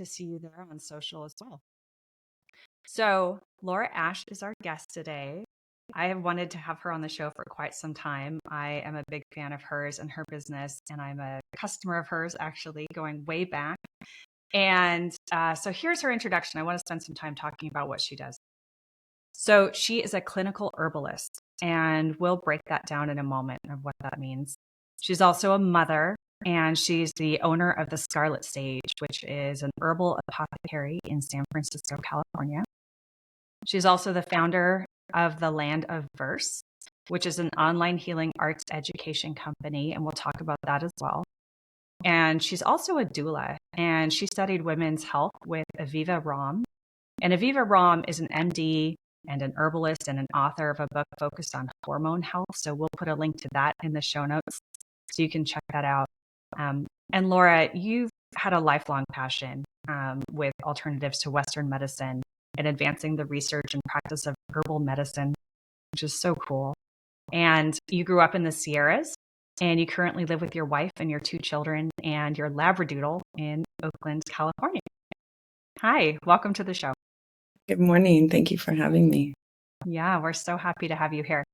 to see you there on social as well. So Laura Ash is our guest today. I have wanted to have her on the show for quite some time. I am a big fan of hers and her business, and I'm a customer of hers, actually, going way back. And so here's her introduction. I want to spend some time talking about what she does. So she is a clinical herbalist, and we'll break that down in a moment of what that means. She's also a mother, and she's the owner of the Scarlet Sage, which is an herbal apothecary in San Francisco, California. She's also the founder of the Land of Verse, which is an online healing arts education company, and we'll talk about that as well. And she's also a doula, and she studied women's health with Aviva Romm. And Aviva Romm is an MD and an herbalist and an author of a book focused on hormone health. So we'll put a link to that in the show notes so you can check that out. And Laura, you've had a lifelong passion with alternatives to Western medicine and advancing the research and practice of herbal medicine, which is so cool. And you grew up in the Sierras, and you currently live with your wife and your 2 children and your Labradoodle in Oakland, California. Hi, welcome to the show. Good morning. Thank you for having me. Yeah, we're so happy to have you here.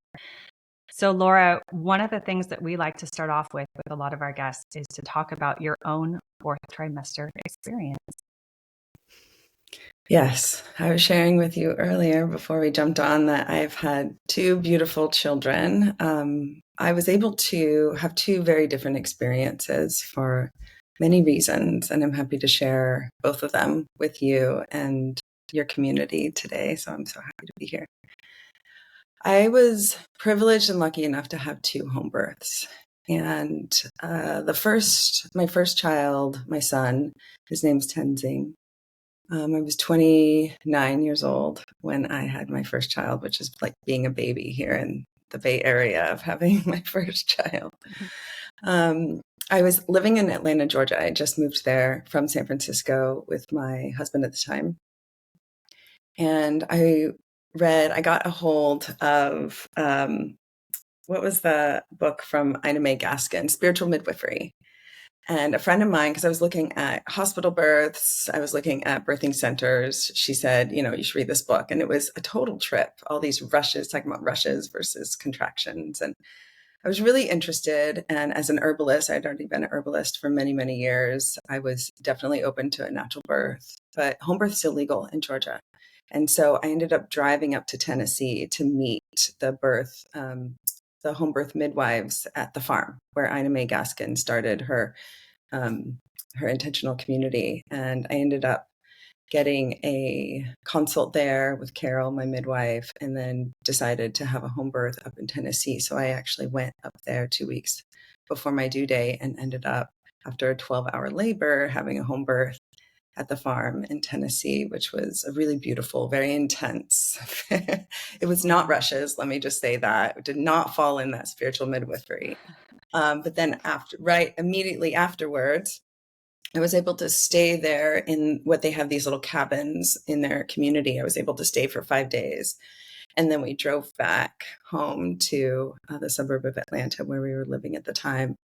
So Laura, one of the things that we like to start off with a lot of our guests is to talk about your own 4th trimester experience. Yes, I was sharing with you earlier before we jumped on that I've had 2 beautiful children. I was able to have 2 very different experiences for many reasons, and I'm happy to share both of them with you and your community today. So I'm so happy to be here. I was privileged and lucky enough to have 2 home births. And my first child, my son, his name's Tenzing. I was 29 years old when I had my first child, which is like being a baby here in the Bay Area of having my first child. I was living in Atlanta, Georgia. I just moved there from San Francisco with my husband at the time. And I got a hold of, what was the book from Ina May Gaskin, Spiritual Midwifery. And a friend of mine, because I was looking at hospital births, I was looking at birthing centers, she said, you should read this book. And it was a total trip, all these rushes, talking about rushes versus contractions. And I was really interested. And as an herbalist, I'd already been an herbalist for many, many years. I was definitely open to a natural birth, but home birth's illegal in Georgia. And so I ended up driving up to Tennessee to meet the home birth midwives at the farm where Ina May Gaskin started her intentional community. And I ended up getting a consult there with Carol, my midwife, and then decided to have a home birth up in Tennessee. So I actually went up there 2 weeks before my due date and ended up, after a 12-hour labor, having a home birth at the farm in Tennessee, which was a really beautiful, very intense. It was not rushes. Let me just say that. It did not fall in that spiritual midwifery. But then immediately afterwards, I was able to stay there in what they have, these little cabins in their community. I was able to stay for 5 days. And then we drove back home to the suburb of Atlanta where we were living at the time.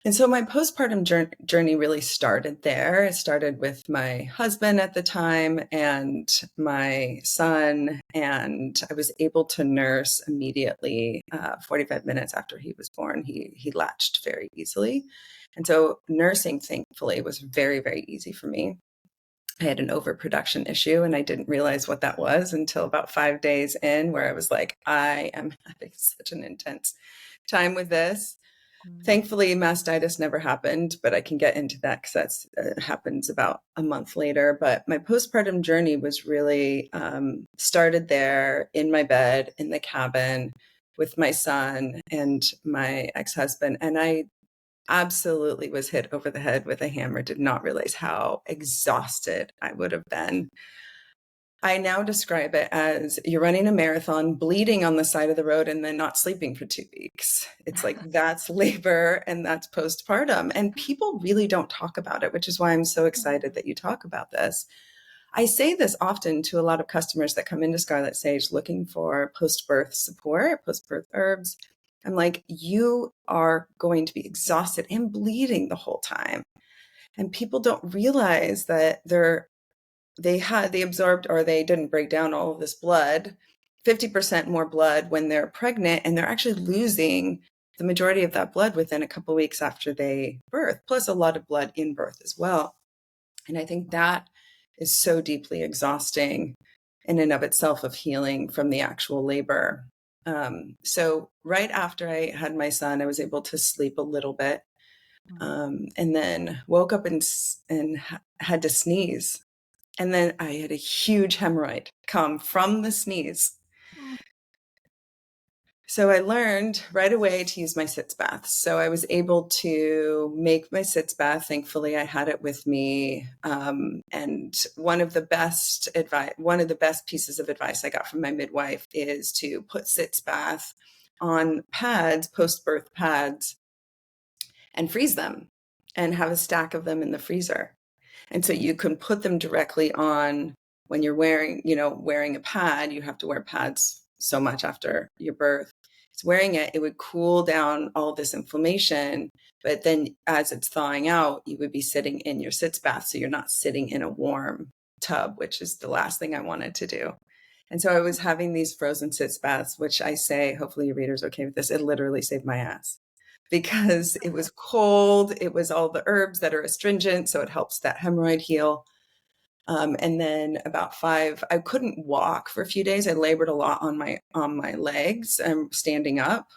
And so my postpartum journey really started there. It started with my husband at the time and my son, and I was able to nurse immediately. 45 minutes after he was born, he latched very easily. And so nursing, thankfully, was very, very easy for me. I had an overproduction issue, and I didn't realize what that was until about 5 days in, where I was like, I am having such an intense time with this. Thankfully, mastitis never happened, but I can get into that because that happens about a month later. But my postpartum journey was really started there in my bed in the cabin with my son and my ex-husband. And I absolutely was hit over the head with a hammer, did not realize how exhausted I would have been. I now describe it as you're running a marathon, bleeding on the side of the road, and then not sleeping for 2 weeks. It's like that's labor and that's postpartum. And people really don't talk about it, which is why I'm so excited that you talk about this. I say this often to a lot of customers that come into Scarlet Sage looking for post-birth support, post-birth herbs. I'm like, you are going to be exhausted and bleeding the whole time. And people don't realize that they absorbed, or they didn't break down all of this blood, 50% more blood when they're pregnant, and they're actually losing the majority of that blood within a couple of weeks after they birth, plus a lot of blood in birth as well. And I think that is so deeply exhausting in and of itself, of healing from the actual labor. So right after I had my son, I was able to sleep a little bit, and then woke up and had to sneeze. And then I had a huge hemorrhoid come from the sneeze. So I learned right away to use my sitz bath. So I was able to make my sitz bath. Thankfully, I had it with me. And one of the best pieces of advice I got from my midwife is to put sitz bath on pads, post-birth pads, and freeze them and have a stack of them in the freezer. And so you can put them directly on when you're wearing a pad. You have to wear pads so much after your birth. It's wearing it would cool down all this inflammation. But then as it's thawing out, you would be sitting in your sitz bath. So you're not sitting in a warm tub, which is the last thing I wanted to do. And so I was having these frozen sitz baths, which I say, hopefully your reader's okay with this. It literally saved my ass, because it was cold. It was all the herbs that are astringent, so it helps that hemorrhoid heal. And then I couldn't walk for a few days. I labored a lot on my legs and standing up.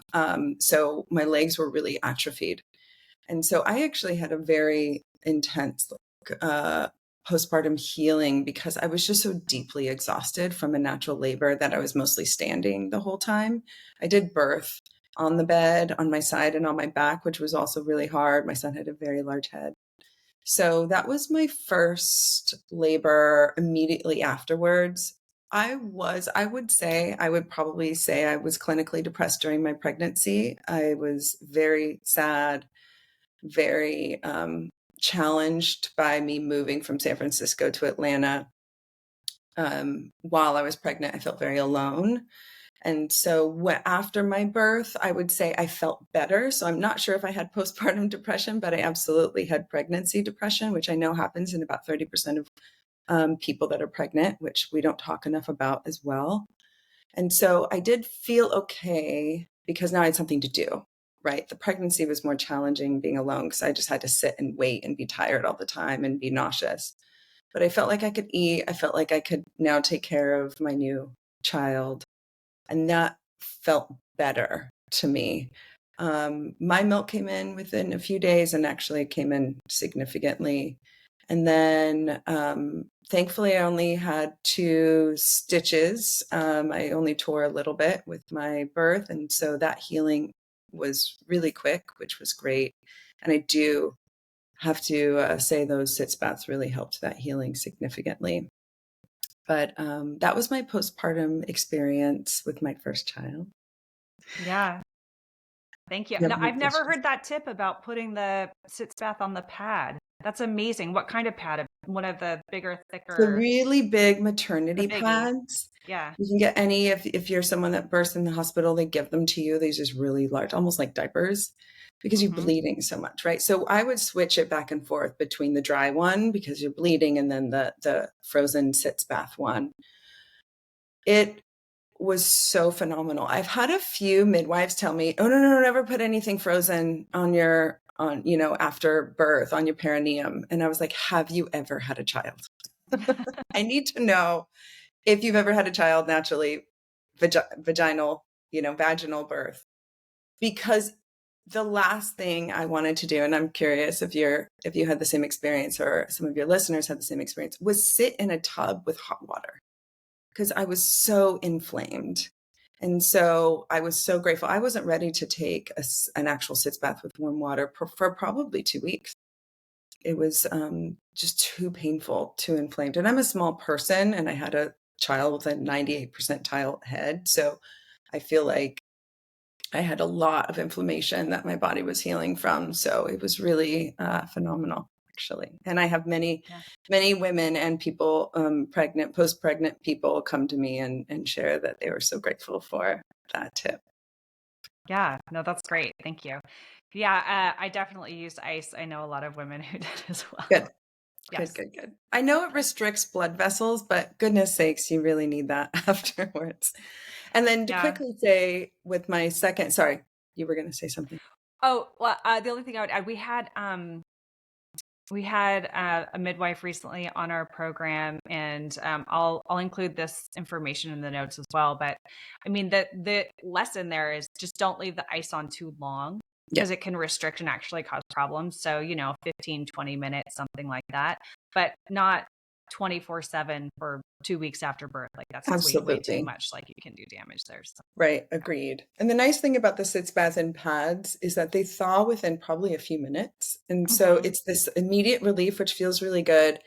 So my legs were really atrophied. And so I actually had a very intense postpartum healing, because I was just so deeply exhausted from a natural labor that I was mostly standing the whole time. I did birth on the bed, on my side and on my back, which was also really hard. My son had a very large head. So that was my first labor. Immediately afterwards, I would probably say I was clinically depressed during my pregnancy. I was very sad, very challenged by me moving from San Francisco to Atlanta. While I was pregnant, I felt very alone. And so after my birth, I would say I felt better. So I'm not sure if I had postpartum depression, but I absolutely had pregnancy depression, which I know happens in about 30% of people that are pregnant, which we don't talk enough about as well. And so I did feel okay, because now I had something to do, right? The pregnancy was more challenging being alone, because I just had to sit and wait and be tired all the time and be nauseous. But I felt like I could eat. I felt like I could now take care of my new child. And that felt better to me. My milk came in within a few days, and actually came in significantly. And then thankfully I only had 2 stitches. I only tore a little bit with my birth. And so that healing was really quick, which was great. And I do have to say those sitz baths really helped that healing significantly. But that was my postpartum experience with my first child. Yeah. Thank you. You have No, any I've never questions? heard that tip about putting the sitz bath on the pad. That's amazing. What kind of pad? One of the bigger, The thicker, really big the maternity biggie. pads. Yeah. You can get any, if you're someone that births in the hospital, they give them to you. These just really large, almost like diapers, because you're Hmm. bleeding so much, right? So I would switch it back and forth between the dry one, because you're bleeding, and then the frozen sitz bath one. It was so phenomenal. I've had a few midwives tell me, "Oh, no, no, no, never put anything frozen after birth on your perineum." And I was like, "Have you ever had a child?" I need to know if you've ever had a child naturally, vaginal birth, because the last thing I wanted to do, and I'm curious if you had the same experience, or some of your listeners had the same experience, was sit in a tub with hot water, because I was so inflamed. And so I was so grateful. I wasn't ready to take an actual sitz bath with warm water for probably 2 weeks. It was just too painful, too inflamed. And I'm a small person, and I had a child with a 98 percentile head. So I feel like I had a lot of inflammation that my body was healing from. So it was really phenomenal, actually. And I have many, Yeah. many women and people, post-pregnant people, come to me and share that they were so grateful for that tip. Yeah. No, that's great. Thank you. Yeah, I definitely used ice. I know a lot of women who did as Good. well. Good, Yes. good, good. I know it restricts blood vessels, but goodness sakes, you really need that afterwards. And then to Yeah. quickly say with my second, sorry, you were going to say something. Oh, well, the only thing I would add, we had a midwife recently on our program, and I'll include this information in the notes as well. But I mean, the lesson there is just don't leave the ice on too long Yeah, because it can restrict and actually cause problems. So, 15, 20 minutes, something like that, but not 24/7 for 2 weeks after birth. Like that's way, way too absolutely. much. Like you can do damage there. So, Right, agreed. And the nice thing about the sitz bath and pads is that they thaw within probably a few minutes. And so Mhm. it's this immediate relief, which feels really good.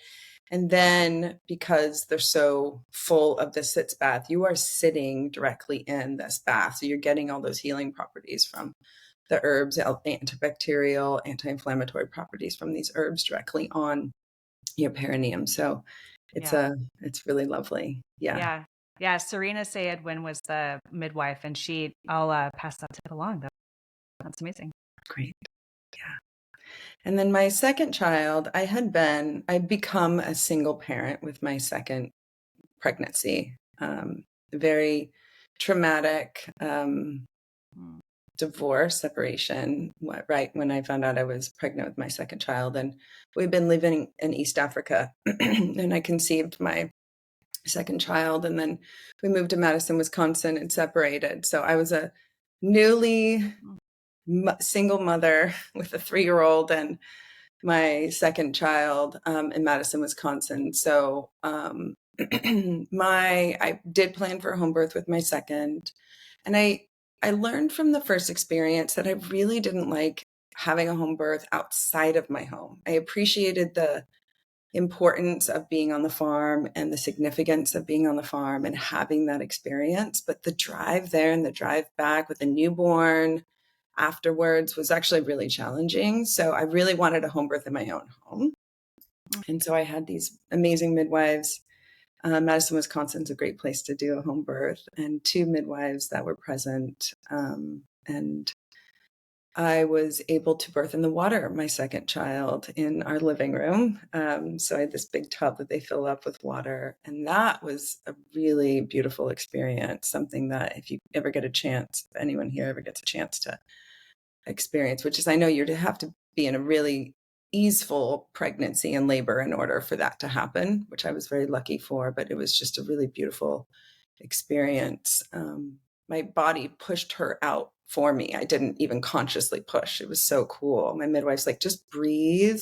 And then because they're so full of the sitz bath, you are sitting directly in this bath. So you're getting all those healing properties from the herbs, antibacterial, anti-inflammatory properties from these herbs directly on your perineum. So it's Yeah. a it's really lovely. Yeah, Yeah. Yeah. Serena Sayedwin was the midwife, and I'll pass that tip along. That's amazing. great. Yeah. And then my second child, I'd become a single parent with my second pregnancy. Very traumatic Mm. divorce, separation, right when I found out I was pregnant with my second child. And we've been living in East Africa, and I conceived my second child. And then we moved to Madison, Wisconsin, and separated. So I was a newly single mother with a 3-year-old and my second child in Madison, Wisconsin. So I did plan for a home birth with my second, and I learned from the first experience that I really didn't like having a home birth outside of my home. I appreciated the importance of being on the farm and the significance of being on the farm and having that experience, but the drive there and the drive back with a newborn afterwards was actually really challenging. So I really wanted a home birth in my own home. And so I had these amazing midwives. Madison, Wisconsin is a great place to do a home birth, and 2 midwives that were present. And I was able to birth in the water my second child in our living room. So I had this big tub that they fill up with water. And that was a really beautiful experience, something that if you ever get a chance, if anyone here ever gets a chance to experience, which is I know you have to be in a really easeful pregnancy and labor in order for that to happen, which I was very lucky for, but it was just a really beautiful experience. My body pushed her out for me. I didn't even consciously push. It was so cool. My midwife's like, just breathe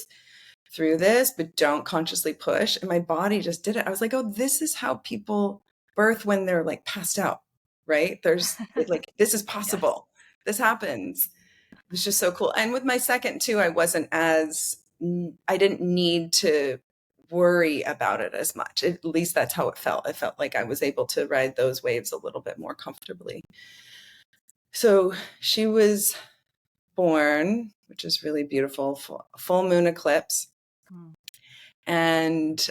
through this, but don't consciously push. And my body just did it. I was like, oh, this is how people birth when they're like passed out, right? There's like, this is Yes. possible. This happens. It was just so cool. And with my second too, I didn't need to worry about it as much. At least that's how it felt. I felt like I was able to ride those waves a little bit more comfortably. So she was born, which is really beautiful, full moon eclipse, Mm. and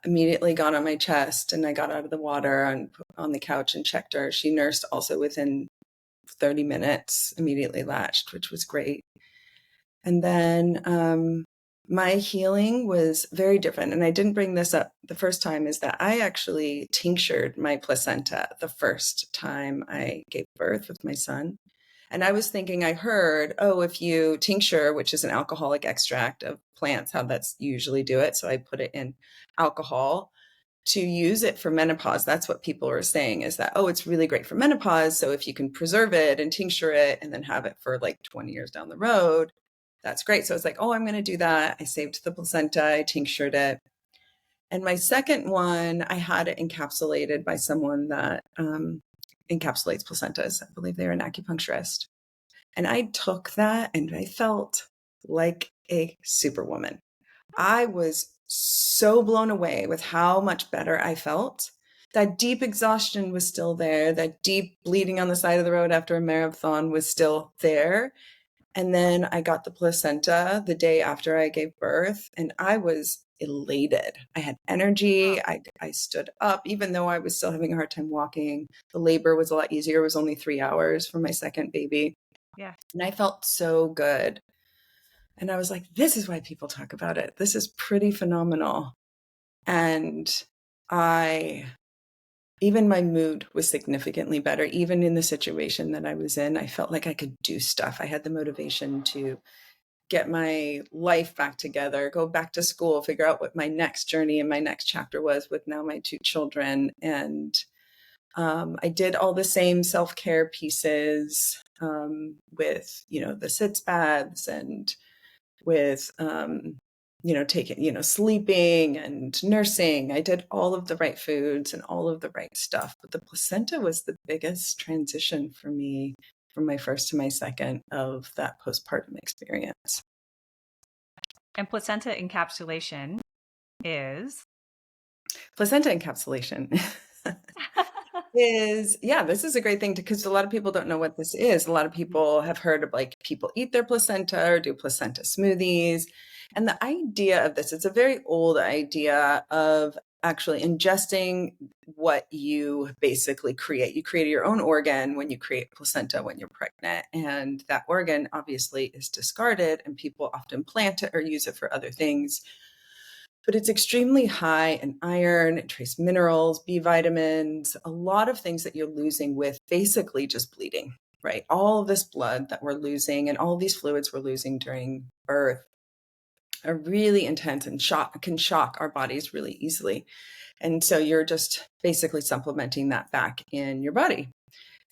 immediately got on my chest. And I got out of the water on the couch and checked her. She nursed also within 30 minutes, immediately latched, which was great. And then my healing was very different. And I didn't bring this up the first time, is that I actually tinctured my placenta the first time I gave birth with my son. And I was thinking, I heard, oh, if you tincture, which is an alcoholic extract of plants, how that's usually do it. So I put it in alcohol to use it for menopause. That's what people are saying, is that, oh, it's really great for menopause. So if you can preserve it and tincture it and then have it for like 20 years down the road, that's great. So I was like, oh, I'm going to do that. I saved the placenta, I tinctured it. And my second one, I had it encapsulated by someone that encapsulates placentas. I believe they're an acupuncturist. And I took that and I felt like a superwoman. I was so blown away with how much better I felt. That deep exhaustion was still there. That deep bleeding on the side of the road after a marathon was still there. And then I got the placenta the day after I gave birth, and I was elated. I had energy. I stood up, even though I was still having a hard time walking. The labor was a lot easier. It was only 3 hours for my second baby. Yeah. And I felt so good. And I was like, this is why people talk about it. This is pretty phenomenal. And I, even my mood was significantly better. Even in the situation that I was in, I felt like I could do stuff. I had the motivation to get my life back together, go back to school, figure out what my next journey and my next chapter was with now my 2 children. And I did all the same self-care pieces with, the sitz baths and with, taking, sleeping and nursing. I did all of the right foods and all of the right stuff. But the placenta was the biggest transition for me from my first to my second of that postpartum experience. And placenta encapsulation is Placenta encapsulation this is a great thing because a lot of people don't know what this is. A lot of people have heard of like people eat their placenta or do placenta smoothies. And the idea of this, it's a very old idea of actually ingesting what you basically create. You create your own organ when you create placenta when you're pregnant. And that organ obviously is discarded, and people often plant it or use it for other things. But it's extremely high in iron, trace minerals, B vitamins, a lot of things that you're losing with basically just bleeding, right? All of this blood that we're losing and all these fluids we're losing during birth are really intense and can shock our bodies really easily. And so you're just basically supplementing that back in your body.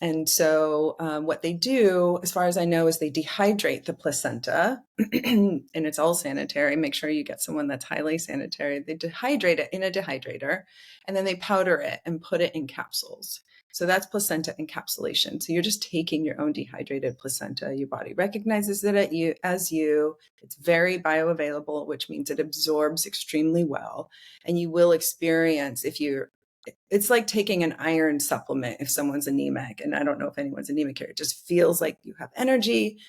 And so what they do, as far as I know, is they dehydrate the placenta, and it's all sanitary. Make sure you get someone that's highly sanitary. They dehydrate it in a dehydrator, and then they powder it and put it in capsules. So that's placenta encapsulation. So you're just taking your own dehydrated placenta. Your body recognizes it as you. It's very bioavailable, which means it absorbs extremely well. And you will experience, it's like taking an iron supplement if someone's anemic. And I don't know if anyone's anemic here. It just feels like you have energy,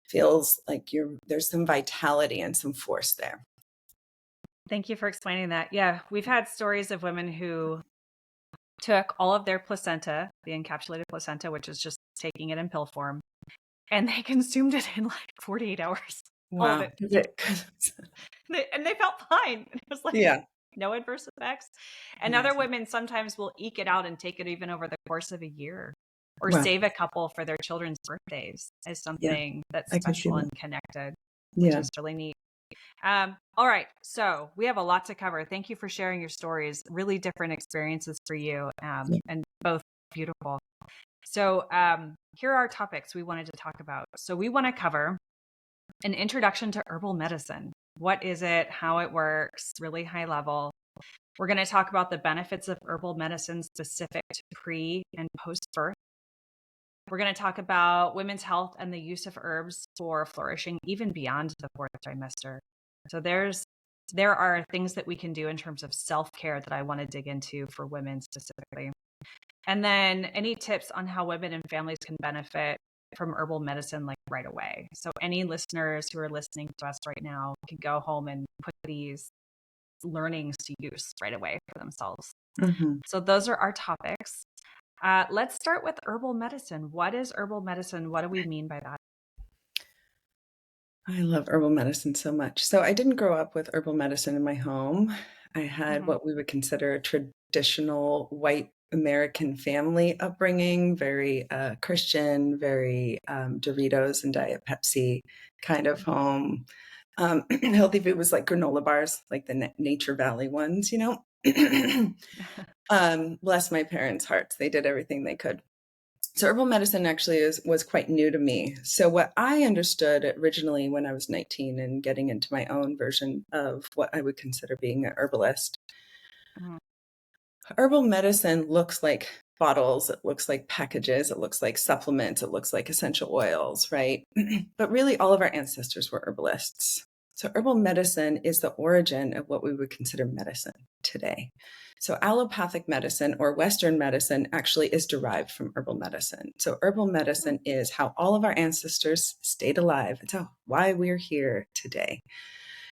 feels like there's some vitality and some force there. Thank you for explaining that. Yeah, we've had stories of women who took all of their placenta, the encapsulated placenta, which is just taking it in pill form, and they consumed it in like 48 hours. All of Wow. it. And they felt fine. It was like Yeah. no adverse effects. And Amazing. other women sometimes will eke it out and take it even over the course of a year, or Wow. save a couple for their children's birthdays as something that's I can see special that. and connected, which Yeah. is really neat. All right. So we have a lot to cover. Thank you for sharing your stories, really different experiences for you, Yeah. and both beautiful. So here are our topics we wanted to talk about. So we want to cover an introduction to herbal medicine. What is it? How it works? Really high level. We're going to talk about the benefits of herbal medicine specific to pre and post birth. We're going to talk about women's health and the use of herbs for flourishing even beyond the fourth trimester. So there are things that we can do in terms of self-care that I want to dig into for women specifically. And then any tips on how women and families can benefit from herbal medicine like right away. So any listeners who are listening to us right now can go home and put these learnings to use right away for themselves. Mm-hmm. So those are our topics. Let's start with herbal medicine. What is herbal medicine? What do we mean by that? I love herbal medicine so much. So I didn't grow up with herbal medicine in my home. I had what we would consider a traditional white American family upbringing, very Christian, very Doritos and Diet Pepsi kind of home. Healthy food was like granola bars, like the Nature Valley ones, Bless my parents' hearts. They did everything they could. So herbal medicine actually was quite new to me. So what I understood originally when I was 19 and getting into my own version of what I would consider being an herbalist, herbal medicine looks like bottles, it looks like packages, it looks like supplements, it looks like essential oils, right? But really all of our ancestors were herbalists. So herbal medicine is the origin of what we would consider medicine today. So allopathic medicine or Western medicine actually is derived from herbal medicine. So herbal medicine is how all of our ancestors stayed alive. It's why we're here today.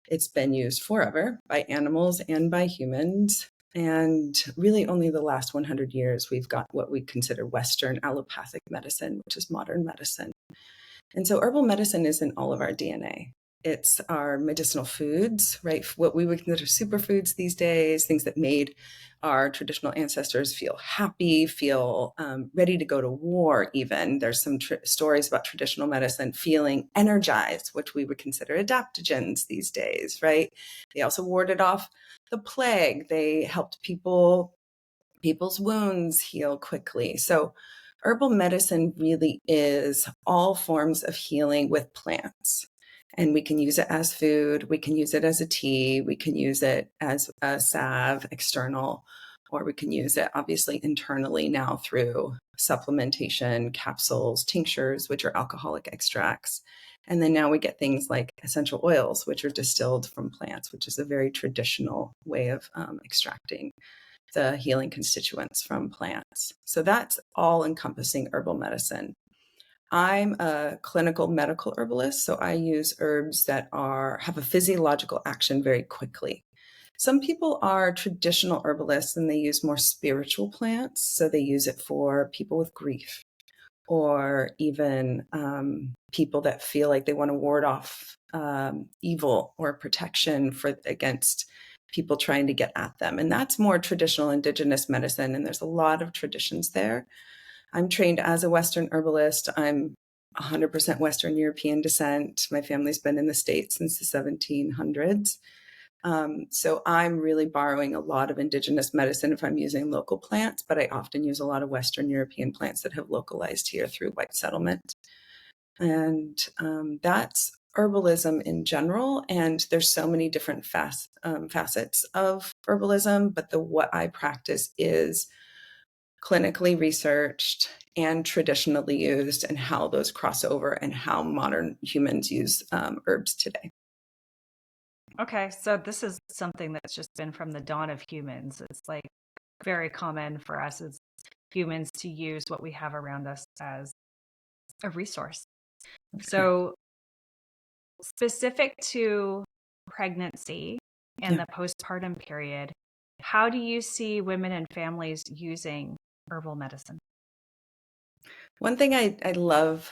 It's been used forever by animals and by humans. And really only the last 100 years, we've got what we consider Western allopathic medicine, which is modern medicine. And so herbal medicine is in all of our DNA. It's our medicinal foods, right? What we would consider superfoods these days, things that made our traditional ancestors feel happy, feel ready to go to war, even. There's some stories about traditional medicine feeling energized, which we would consider adaptogens these days, right? They also warded off the plague. They helped people's wounds heal quickly. So herbal medicine really is all forms of healing with plants. And we can use it as food, we can use it as a tea, we can use it as a salve external, or we can use it obviously internally now through supplementation, capsules, tinctures, which are alcoholic extracts. And then now we get things like essential oils, which are distilled from plants, which is a very traditional way of extracting the healing constituents from plants. So that's all encompassing herbal medicine. I'm a clinical medical herbalist, so I use herbs that have a physiological action very quickly. Some people are traditional herbalists and they use more spiritual plants. So they use it for people with grief or even people that feel like they want to ward off evil or protection against people trying to get at them. And that's more traditional indigenous medicine. And there's a lot of traditions there. I'm trained as a Western herbalist. I'm 100% Western European descent. My family's been in the States since the 1700s. So I'm really borrowing a lot of indigenous medicine if I'm using local plants, but I often use a lot of Western European plants that have localized here through white settlement. And that's herbalism in general. And there's so many different facets of herbalism, but what I practice is clinically researched and traditionally used, and how those cross over and how modern humans use herbs today. Okay, so this is something that's just been from the dawn of humans. It's like very common for us as humans to use what we have around us as a resource. So, specific to pregnancy and Yeah. the postpartum period, how do you see women and families using herbal medicine? One thing I love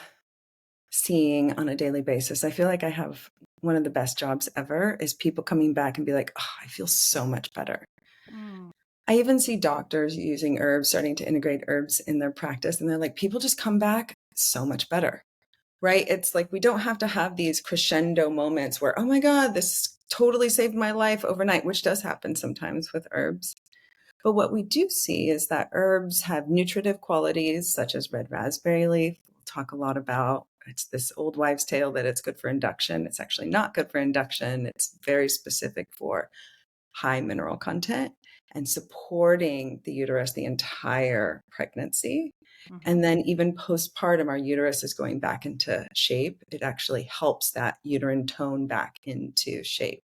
seeing on a daily basis, I feel like I have one of the best jobs ever, is people coming back and be like, oh, I feel so much better. Mm. I even see doctors using herbs, starting to integrate herbs in their practice. And they're like, people just come back so much better, right? It's like, we don't have to have these crescendo moments where, oh my God, this totally saved my life overnight, which does happen sometimes with herbs. But what we do see is that herbs have nutritive qualities, such as red raspberry leaf. We'll talk a lot about. It's this old wives' tale that it's good for induction. It's actually not good for induction. It's very specific for high mineral content and supporting the uterus the entire pregnancy. Mm-hmm. And then even postpartum, our uterus is going back into shape. It actually helps that uterine tone back into shape.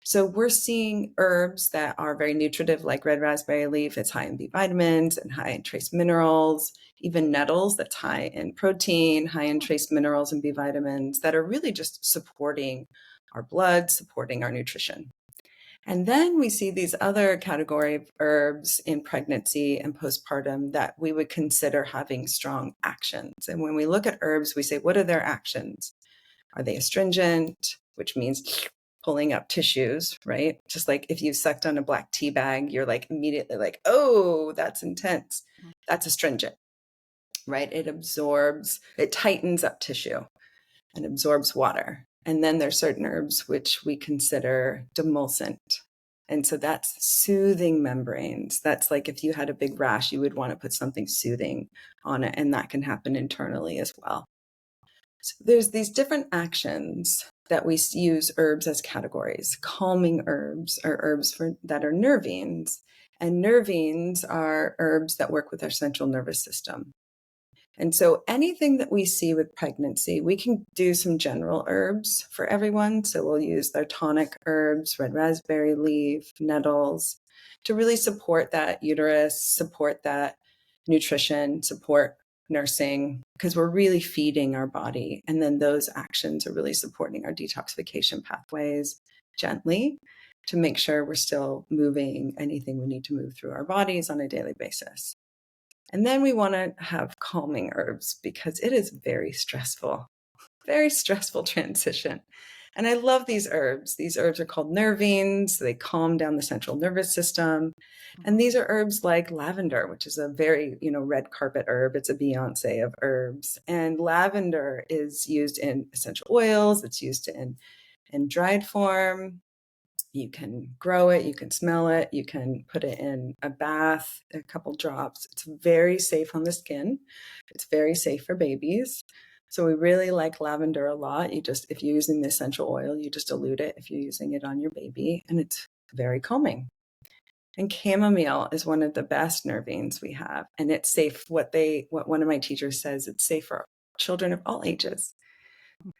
So we're seeing herbs that are very nutritive, like red raspberry leaf. It's high in B vitamins and high in trace minerals, even nettles that's high in protein, high in trace minerals and B vitamins that are really just supporting our blood, supporting our nutrition. And then we see these other category of herbs in pregnancy and postpartum that we would consider having strong actions. And when we look at herbs, we say, what are their actions? Are they astringent, which means pulling up tissues, right? Just like if you sucked on a black tea bag, you're like immediately like, oh, that's intense. That's astringent, right? It tightens up tissue and absorbs water. And then there's certain herbs which we consider demulcent. And so that's soothing membranes. That's like if you had a big rash, you would want to put something soothing on it. And that can happen internally as well. So there's these different actions that we use herbs as categories. Calming herbs are herbs that are nervines. And nervines are herbs that work with our central nervous system. And so anything that we see with pregnancy, we can do some general herbs for everyone. So we'll use their tonic herbs, red raspberry leaf, nettles, to really support that uterus, support that nutrition, support nursing, because we're really feeding our body. And then those actions are really supporting our detoxification pathways gently to make sure we're still moving anything we need to move through our bodies on a daily basis. And then we want to have calming herbs because it is very stressful Very stressful transition. And I love these herbs. These herbs are called nervines. They calm down the central nervous system. And these are herbs like lavender, which is a very, red carpet herb. It's a Beyonce of herbs. And lavender is used in essential oils. It's used in dried form. You can grow it, you can smell it, you can put it in a bath, a couple drops. It's very safe on the skin. It's very safe for babies. So we really like lavender a lot. If you're using the essential oil, you just dilute it if you're using it on your baby, and it's very calming. And chamomile is one of the best nervines we have, and it's safe. What one of my teachers says, it's safe for children of all ages.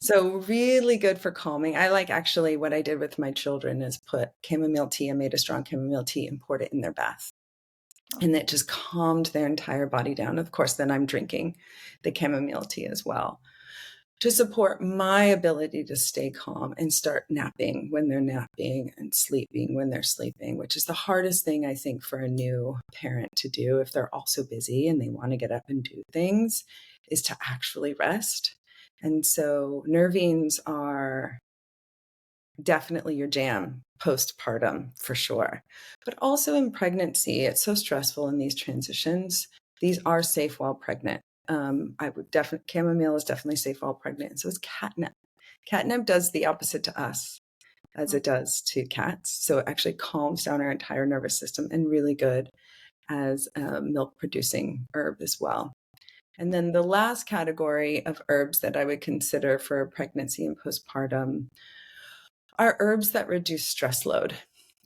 So really good for calming. I like actually what I did with my children is put chamomile tea. I made a strong chamomile tea and poured it in their bath. And it just calmed their entire body down. Of course, then I'm drinking the chamomile tea as well to support my ability to stay calm and start napping when they're napping and sleeping when they're sleeping, which is the hardest thing I think for a new parent to do if they're also busy and they want to get up and do things, is to actually rest. And so nervines are definitely your jam postpartum for sure. But also in pregnancy, it's so stressful in these transitions. These are safe while pregnant. Chamomile is definitely safe while pregnant. And so is catnip. Catnip does the opposite to us as it does to cats. So it actually calms down our entire nervous system and really good as a milk producing herb as well. And then the last category of herbs that I would consider for pregnancy and postpartum are herbs that reduce stress load.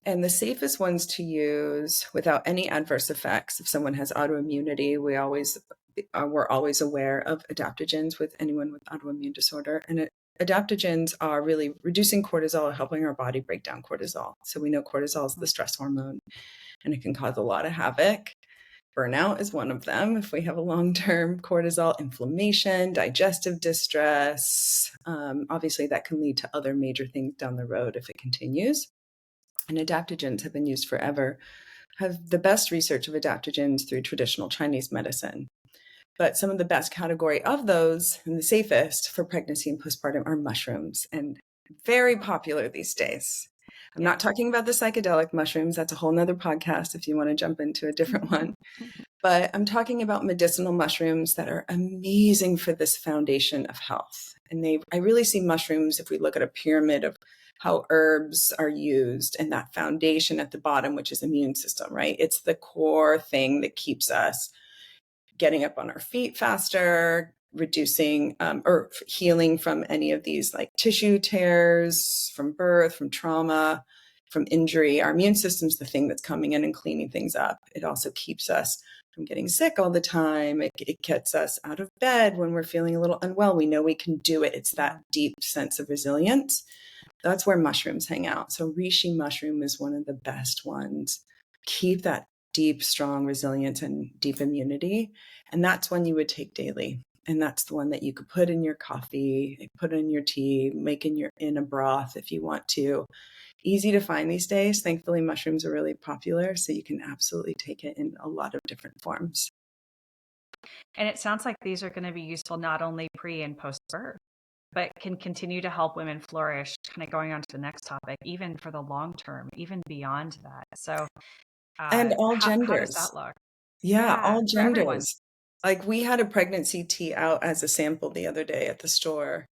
And the safest ones to use without any adverse effects, if someone has autoimmunity, we're always aware of adaptogens with anyone with autoimmune disorder. And adaptogens are really reducing cortisol, helping our body break down cortisol. So we know cortisol is the stress hormone, and it can cause a lot of havoc. Burnout is one of them. If we have a long-term cortisol, inflammation, digestive distress, obviously that can lead to other major things down the road if it continues. And adaptogens have been used forever, have the best research of adaptogens through traditional Chinese medicine. But some of the best category of those and the safest for pregnancy and postpartum are mushrooms, and very popular these days. I'm not talking about the psychedelic mushrooms. That's a whole nother podcast if you want to jump into a different one. But I'm talking about medicinal mushrooms that are amazing for this foundation of health. And I really see mushrooms, if we look at a pyramid of how herbs are used, and that foundation at the bottom, which is immune system, right? It's the core thing that keeps us getting up on our feet faster, reducing or healing from any of these like tissue tears from birth, from trauma, from injury. Our immune system's the thing that's coming in and cleaning things up. It also keeps us from getting sick all the time. It gets us out of bed when we're feeling a little unwell. We know we can do it. It's that deep sense of resilience. That's where mushrooms hang out. So reishi mushroom is one of the best ones. Keep that deep, strong resilience and deep immunity. And that's one you would take daily. And that's the one that you could put in your coffee, put in your tea, make in a broth if you want to. Easy to find these days. Thankfully, mushrooms are really popular, so you can absolutely take it in a lot of different forms. And it sounds like these are going to be useful not only pre and post birth, but can continue to help women flourish, kind of going on to the next topic, even for the long term, even beyond that. So, and all genders. How does that look? Yeah, all genders. Like we had a pregnancy tea out as a sample the other day at the store,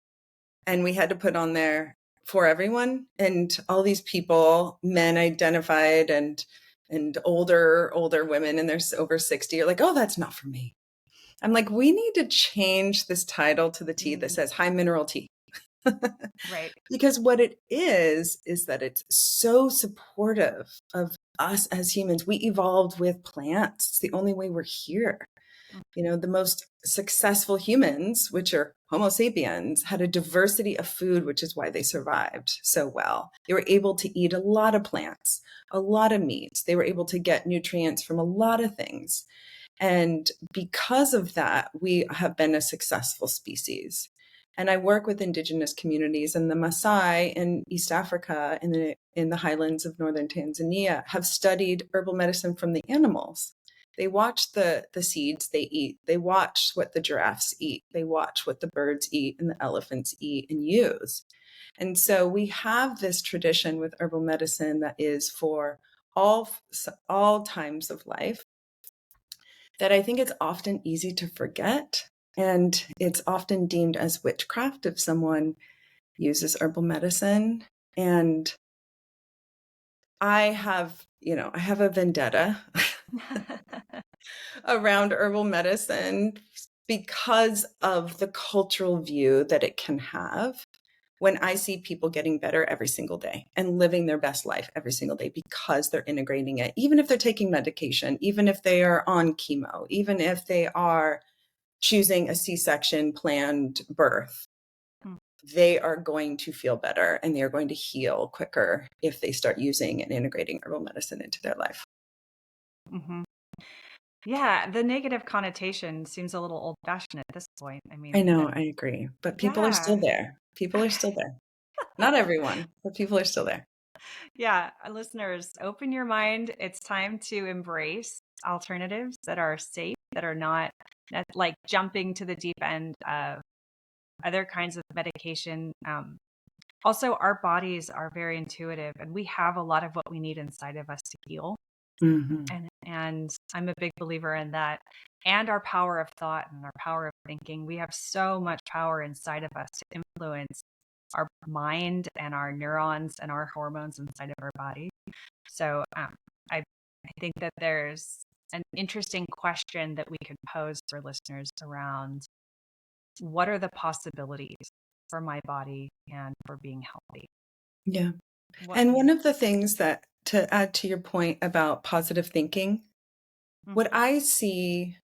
and we had to put on there for everyone. And all these people, men identified and older women, and they're over 60, are like, oh, that's not for me. I'm like, we need to change this title to the tea that says high mineral tea. Right. Because what it is that it's so supportive of us as humans. We evolved with plants. It's the only way we're here. The most successful humans, which are Homo sapiens, had a diversity of food, which is why they survived so well. They were able to eat a lot of plants, a lot of meats. They were able to get nutrients from a lot of things. And because of that, we have been a successful species. And I work with indigenous communities, and the Maasai in East Africa, in the highlands of northern Tanzania, have studied herbal medicine from the animals. They watch the seeds they eat. They watch what the giraffes eat. They watch what the birds eat and the elephants eat and use. And so we have this tradition with herbal medicine that is for all times of life that I think it's often easy to forget. And it's often deemed as witchcraft if someone uses herbal medicine. And I have a vendetta around herbal medicine because of the cultural view that it can have when I see people getting better every single day and living their best life every single day because they're integrating it, even if they're taking medication, even if they are on chemo, even if they are choosing a C-section planned birth, they are going to feel better and they are going to heal quicker if they start using and integrating herbal medicine into their life. Mm-hmm. Yeah, the negative connotation seems a little old-fashioned at this point. I I mean, know, I agree. But people are still yeah. there. People are still there. Not everyone, but people are still there. Yeah, listeners, open your mind. It's time to embrace alternatives that are safe, that are not like jumping to the deep end of other kinds of medication. Also, our bodies are very intuitive, and we have a lot of what we need inside of us to heal. Mm-hmm. And I'm a big believer in that. And our power of thought and our power of thinking. We have so much power inside of us to influence our mind and our neurons and our hormones inside of our body. So I think that there's an interesting question that we could pose for listeners around what are the possibilities for my body and for being healthy? Yeah. What? And one of the things that, to add to your point about positive thinking, what I see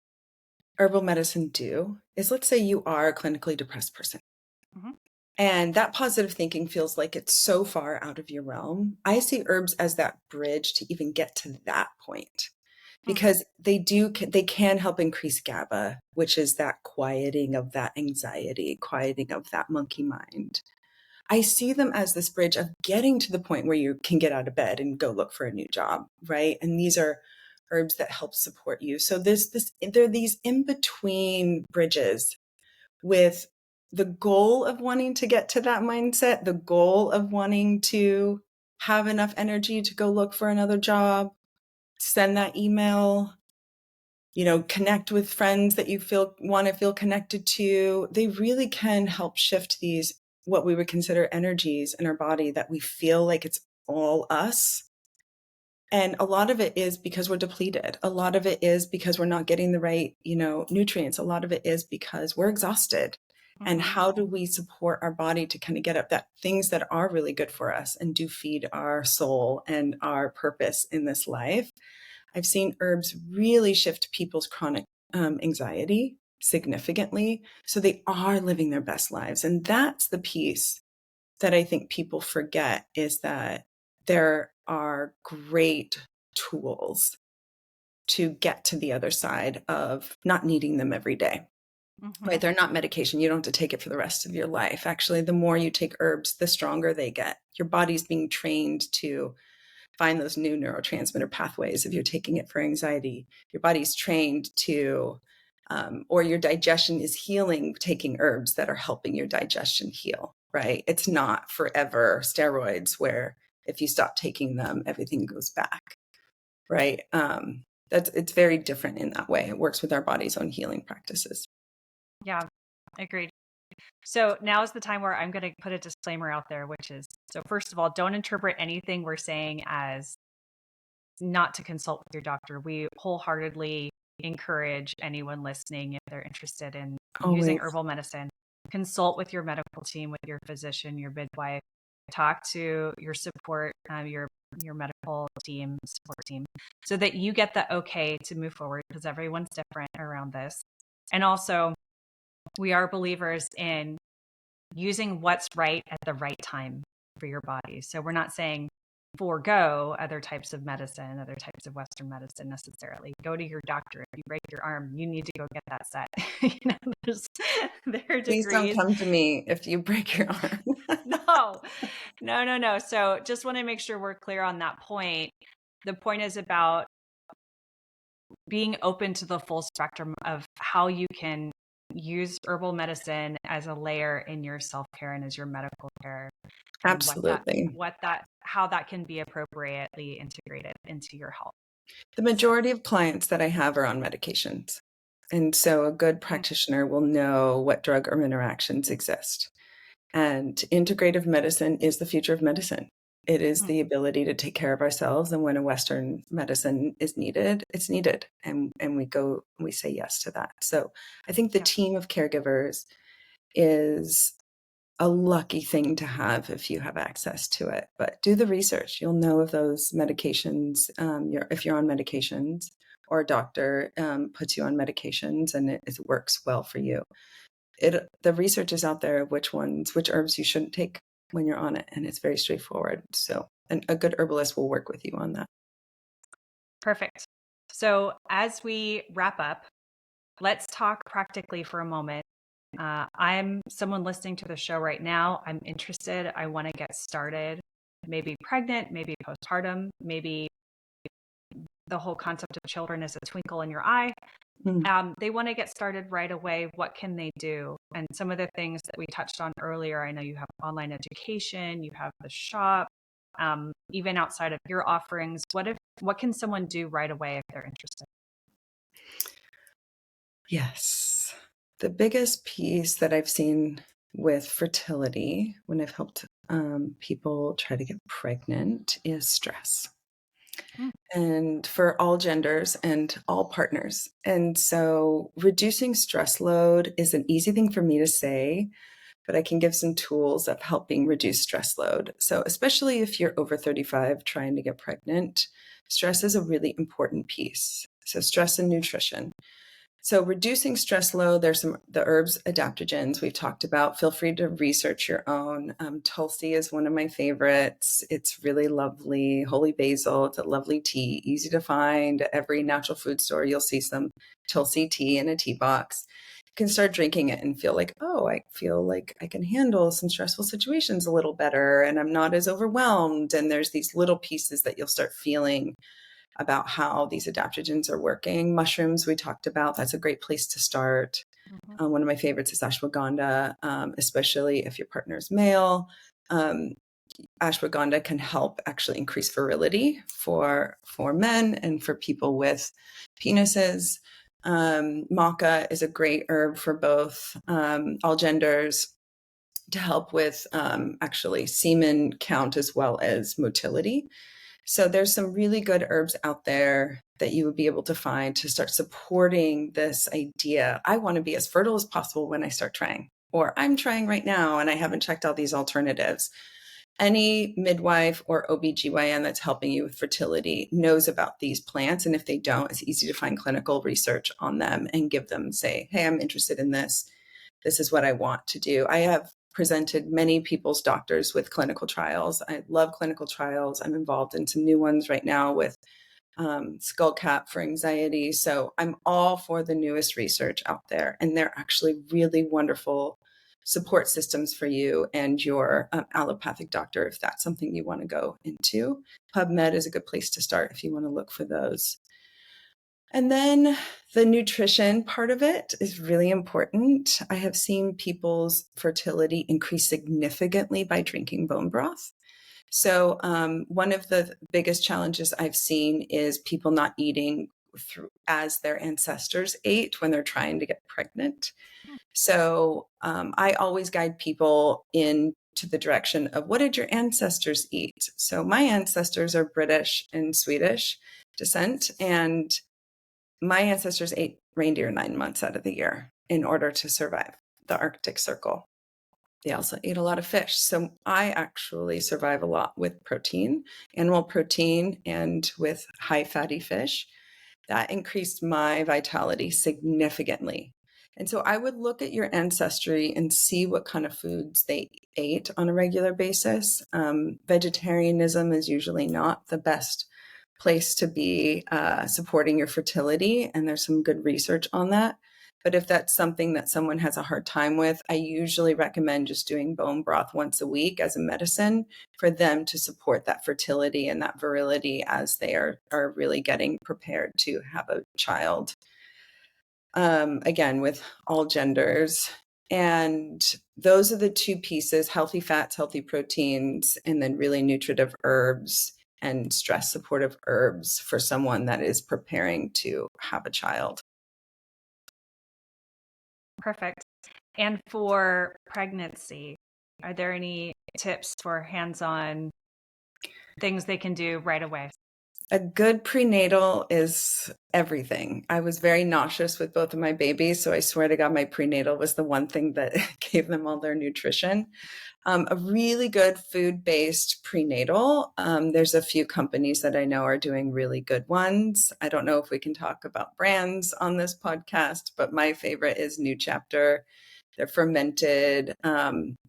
herbal medicine do is, let's say you are a clinically depressed person. Mm-hmm. And that positive thinking feels like it's so far out of your realm. I see herbs as that bridge to even get to that point, because they can help increase GABA, which is that quieting of that anxiety, quieting of that monkey mind. I see them as this bridge of getting to the point where you can get out of bed and go look for a new job, right? And these are herbs that help support you. So there are these in-between bridges with the goal of wanting to get to that mindset, the goal of wanting to have enough energy to go look for another job, send that email, connect with friends that you want to feel connected to. They really can help shift these, what we would consider energies in our body, that we feel like it's all us. And a lot of it is because we're depleted. A lot of it is because we're not getting the right, nutrients. A lot of it is because we're exhausted. And how do we support our body to kind of get up that things that are really good for us and do feed our soul and our purpose in this life? I've seen herbs really shift people's chronic anxiety significantly, so they are living their best lives. And that's the piece that I think people forget, is that there are great tools to get to the other side of not needing them every day. Right? They're not medication. You don't have to take it for the rest of your life. Actually, the more you take herbs, the stronger they get. Your body's being trained to find those new neurotransmitter pathways. If you're taking it for anxiety, your body's trained to, or your digestion is healing, taking herbs that are helping your digestion heal, right? It's not forever steroids where if you stop taking them, everything goes back, right? It's very different in that way. It works with our body's own healing practices. Yeah, agreed. So now is the time where I'm going to put a disclaimer out there, which is, so first of all, don't interpret anything we're saying as not to consult with your doctor. We wholeheartedly encourage anyone listening, if they're interested in using Always. herbal medicine, consult with your medical team, with your physician, your midwife, talk to your support, your medical team, support team, so that you get the okay to move forward, because everyone's different around this. And also, we are believers in using what's right at the right time for your body. So we're not saying forego other types of medicine, other types of Western medicine necessarily. Go to your doctor. If you break your arm, you need to go get that set. There are Please don't degrees. come to me if you break your arm. No. So just want to make sure we're clear on that point. The point is about being open to the full spectrum of how you can use herbal medicine as a layer in your self-care and as your medical care, and Absolutely. how that can be appropriately integrated into your health. The majority of clients that I have are on medications. And so a good Mm, practitioner will know what drug or interactions exist. And integrative medicine is the future of medicine. It is mm, the ability to take care of ourselves. And when a Western medicine is needed, it's needed. And we say yes to that. So I think the yeah. team of caregivers is a lucky thing to have if you have access to it. But do the research. You'll know if those medications, if you're on medications, or a doctor puts you on medications and it works well for you. The research is out there of which herbs you shouldn't take when you're on it, and it's very straightforward. So, and a good herbalist will work with you on that. Perfect. So as we wrap up, let's talk practically for a moment. I'm someone listening to the show right now. I'm interested. I want to get started. Maybe pregnant, maybe postpartum, maybe the whole concept of children is a twinkle in your eye. Mm. They want to get started right away. What can they do? And some of the things that we touched on earlier, I know you have online education, you have the shop, even outside of your offerings. What can someone do right away if they're interested? Yes. The biggest piece that I've seen with fertility when I've helped people try to get pregnant is stress. Mm, And for all genders and all partners. And so reducing stress load is an easy thing for me to say, but I can give some tools of helping reduce stress load. So especially if you're over 35 trying to get pregnant, stress is a really important piece. So stress and nutrition. So reducing stress load, there's the herbs adaptogens we've talked about. Feel free to research your own. Tulsi is one of my favorites. It's really lovely. Holy basil, it's a lovely tea, easy to find. Every natural food store, you'll see some Tulsi tea in a tea box. You can start drinking it and feel like, oh, I feel like I can handle some stressful situations a little better and I'm not as overwhelmed. And there's these little pieces that you'll start feeling about how these adaptogens are working. Mushrooms, we talked about, that's a great place to start. mhm. One of my favorites is ashwagandha, especially if your partner is male. Ashwagandha can help actually increase virility for men and for people with penises. Maca is a great herb for both all genders to help with actually semen count as well as motility. So there's some really good herbs out there that you would be able to find to start supporting this idea. I want to be as fertile as possible when I start trying, or I'm trying right now and I haven't checked out these alternatives. Any midwife or OBGYN that's helping you with fertility knows about these plants. And if they don't, it's easy to find clinical research on them and give them, say, hey, I'm interested in this. This is what I want to do. I have presented many people's doctors with clinical trials. I love clinical trials. I'm involved in some new ones right now with skull cap for anxiety. So I'm all for the newest research out there. And they're actually really wonderful support systems for you and your allopathic doctor if that's something you want to go into. PubMed is a good place to start if you want to look for those. And then the nutrition part of it is really important. I have seen people's fertility increase significantly by drinking bone broth. So one of the biggest challenges I've seen is people not eating as their ancestors ate when they're trying to get pregnant. So I always guide people into the direction of what did your ancestors eat? So my ancestors are British and Swedish descent, and my ancestors ate reindeer 9 months out of the year in order to survive the Arctic Circle. They also ate a lot of fish. So I actually survive a lot with protein, animal protein, and with high fatty fish. That increased my vitality significantly. And so I would look at your ancestry and see what kind of foods they ate on a regular basis. Vegetarianism is usually not the best place to be supporting your fertility, and there's some good research on that. But if that's something that someone has a hard time with, I usually recommend just doing bone broth once a week as a medicine for them to support that fertility and that virility as they are really getting prepared to have a child. Again, with all genders. And those are the two pieces: healthy fats, healthy proteins, and then really nutritive herbs and stress supportive herbs for someone that is preparing to have a child. Perfect. And for pregnancy, are there any tips for hands-on things they can do right away? A good prenatal is everything. I was very nauseous with both of my babies, so I swear to God, my prenatal was the one thing that gave them all their nutrition. A really good food-based prenatal. There's a few companies that I know are doing really good ones. I don't know if we can talk about brands on this podcast, but my favorite is New Chapter. They're fermented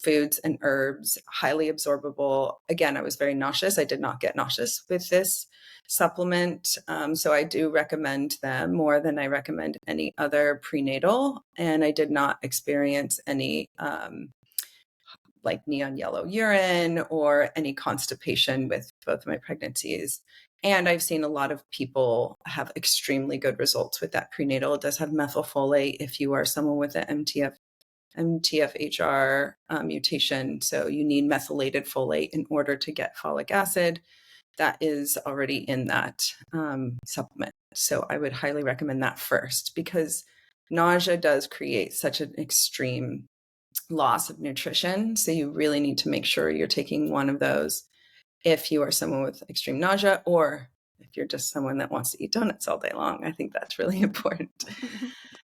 foods and herbs, highly absorbable. Again, I was very nauseous. I did not get nauseous with this supplement. So I do recommend them more than I recommend any other prenatal. And I did not experience any like neon yellow urine or any constipation with both of my pregnancies. And I've seen a lot of people have extremely good results with that prenatal. It does have methylfolate if you are someone with an MTHFR mutation. So you need methylated folate in order to get folic acid. That is already in that supplement. So I would highly recommend that first, because nausea does create such an extreme loss of nutrition. So you really need to make sure you're taking one of those if you are someone with extreme nausea, or if you're just someone that wants to eat donuts all day long. I think that's really important.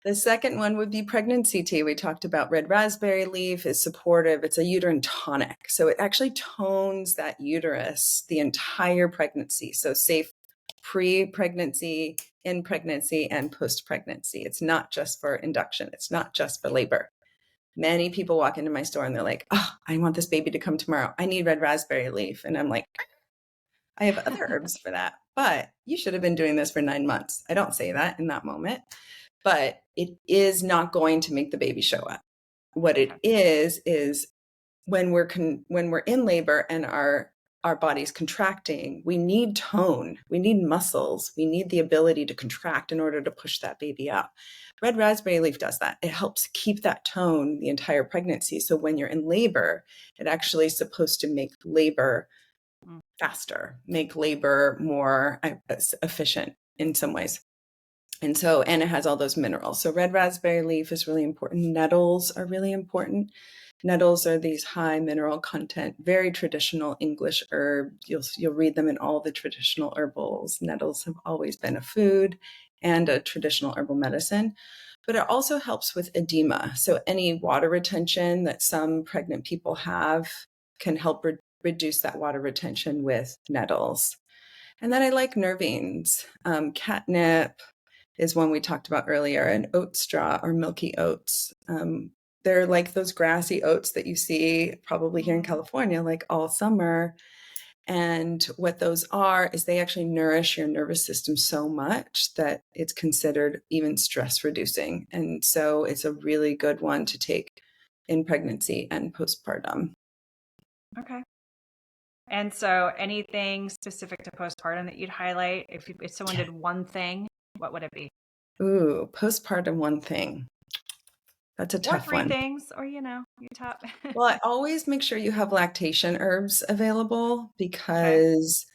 The second one would be pregnancy tea. We talked about red raspberry leaf is supportive. It's a uterine tonic. So it actually tones that uterus the entire pregnancy. So safe pre-pregnancy, in pregnancy, and post-pregnancy. It's not just for induction. It's not just for labor. Many people walk into my store and they're like, oh, I want this baby to come tomorrow. I need red raspberry leaf. And I'm like, I have other herbs for that, but you should have been doing this for 9 months. I don't say that in that moment, but it is not going to make the baby show up. What it is when we're in labor and our body's contracting, we need tone, we need muscles, we need the ability to contract in order to push that baby out. Red raspberry leaf does that. It helps keep that tone the entire pregnancy. So when you're in labor, it actually is supposed to make labor faster, make labor more efficient in some ways. And it has all those minerals. So red raspberry leaf is really important. Nettles are really important. Nettles are these high mineral content, very traditional English herb. You'll read them in all the traditional herbals. Nettles have always been a food and a traditional herbal medicine, but it also helps with edema. So any water retention that some pregnant people have can help reduce that water retention with nettles. And then I like nervines. Catnip is one we talked about earlier, and oat straw or milky oats. They're like those grassy oats that you see probably here in California, like all summer. And what those are is they actually nourish your nervous system so much that it's considered even stress reducing. And so it's a really good one to take in pregnancy and postpartum. Okay. And so anything specific to postpartum that you'd highlight? If someone did one thing, what would it be? Ooh, postpartum one thing. That's a tough three one. things, or your top. Well, I always make sure you have lactation herbs available, because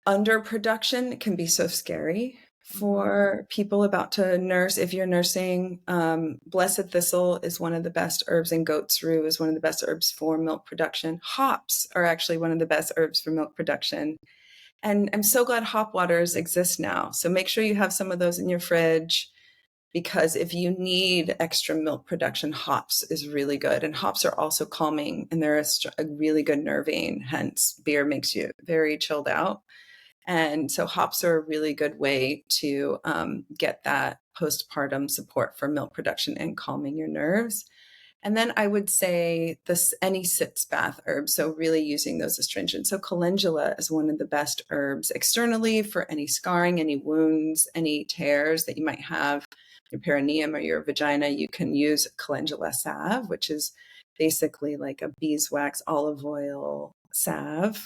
underproduction can be so scary for people about to nurse. If you're nursing, blessed thistle is one of the best herbs, and goat's rue is one of the best herbs for milk production. Hops are actually one of the best herbs for milk production. And I'm so glad hop waters exist now. So make sure you have some of those in your fridge, because if you need extra milk production, hops is really good. And hops are also calming, and they're a really good nervine. Hence, beer makes you very chilled out. And so hops are a really good way to get that postpartum support for milk production and calming your nerves. And then I would say any sitz bath herbs. So really using those astringents. So calendula is one of the best herbs externally for any scarring, any wounds, any tears that you might have. your perineum or your vagina, you can use calendula salve, which is basically like a beeswax olive oil salve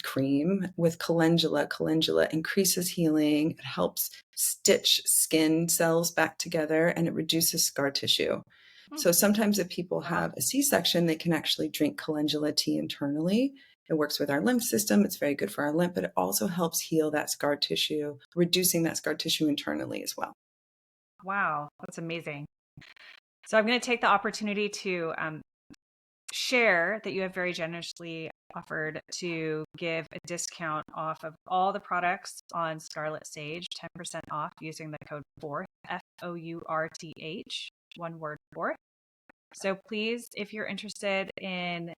cream with calendula. Calendula increases healing. It helps stitch skin cells back together, and it reduces scar tissue. So sometimes if people have a C-section, they can actually drink calendula tea internally. It works with our lymph system. It's very good for our lymph, but it also helps heal that scar tissue, reducing that scar tissue internally as well. Wow, that's amazing. So I'm going to take the opportunity to share that you have very generously offered to give a discount off of all the products on Scarlet Sage, 10% off using the code FOURTH, FOURTH, one word, FOURTH. So please, if you're interested in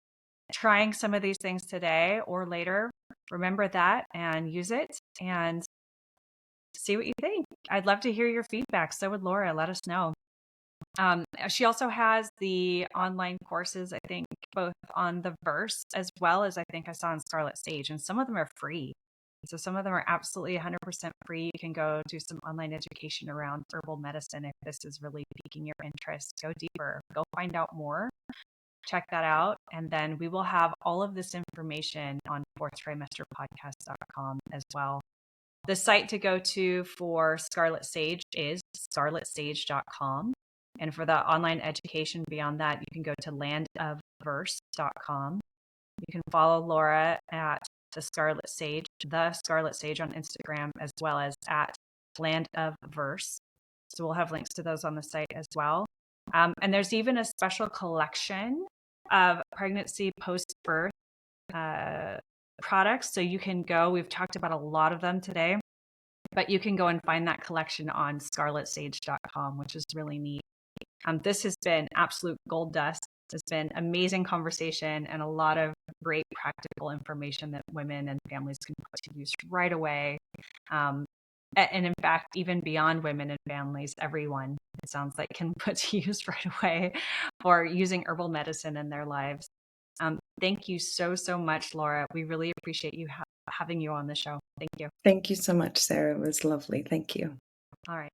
trying some of these things today or later, remember that and use it and see what you think. I'd love to hear your feedback. So would Laura. Let us know. She also has the online courses, I think, both on the Verse as well as I think I saw on Scarlet Sage, and some of them are free. So some of them are absolutely 100% free. You can go do some online education around herbal medicine if this is really piquing your interest. Go deeper, go find out more. Check that out. And then we will have all of this information on fourthtrimester.podcast.com as well. The site to go to for Scarlet Sage is scarletsage.com. And for the online education beyond that, you can go to landofverse.com. You can follow Laura at the Scarlet Sage on Instagram, as well as at Land of Verse. So we'll have links to those on the site as well. And there's even a special collection of pregnancy post-birth products. So you can go, we've talked about a lot of them today, but you can go and find that collection on scarletsage.com, which is really neat. This has been absolute gold dust. It's been amazing conversation and a lot of great practical information that women and families can put to use right away. And in fact, even beyond women and families, everyone, it sounds like, can put to use right away for using herbal medicine in their lives. Thank you so, so much, Laura. We really appreciate you having you on the show. Thank you. Thank you so much, Sarah. It was lovely. Thank you. All right.